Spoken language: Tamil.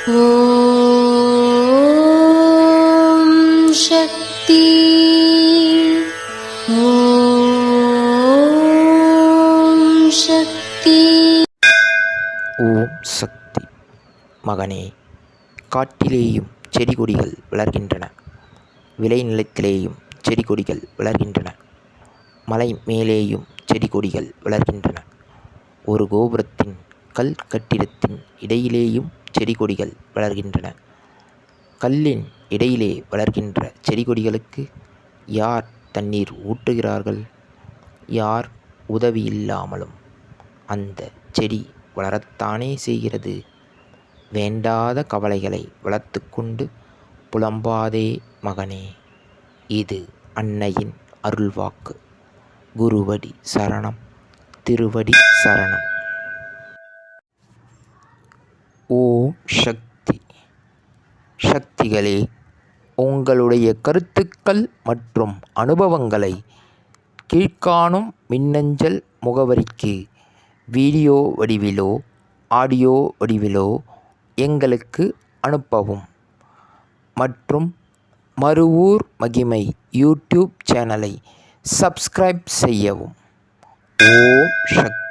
ஓம் சக்தி. ஓம் சக்தி. ஓம் சக்தி. மகனே, காட்டிலேயும் செடி கொடிகள் வளர்கின்றன, விளைநிலத்திலேயும் செடி கொடிகள் வளர்கின்றன, மலை மேலேயும் செடி கொடிகள் வளர்கின்றன, ஒரு கோபுரத்தின் கல் கட்டிடத்தின் இடையிலேயும் செடி கொடிகள் வளர்கின்றன. கல்லின் இடையிலே வளர்கின்ற செடி கொடிகளுக்கு யார் தண்ணீர் ஊட்டுகிறார்கள்? யார் உதவியில்லாமலும் அந்த செடி வளரத்தானே செய்கிறது. வேண்டாத கவலைகளை வளர்த்து கொண்டு புலம்பாதே மகனே. இது அன்னையின் அருள்வாக்கு. குருவடி சரணம், திருவடி சரணம். ஓம் சக்தி. சக்திகளே, உங்களுடைய கருத்துக்கள் மற்றும் அனுபவங்களை கீழ்காணும் மின்னஞ்சல் முகவரிக்கு வீடியோ வடிவிலோ ஆடியோ வடிவிலோ எங்களுக்கு அனுப்பவும். மற்றும் மறுவூர் மகிமை யூடியூப் சேனலை சப்ஸ்கிரைப் செய்யவும். ஓம் சக்தி.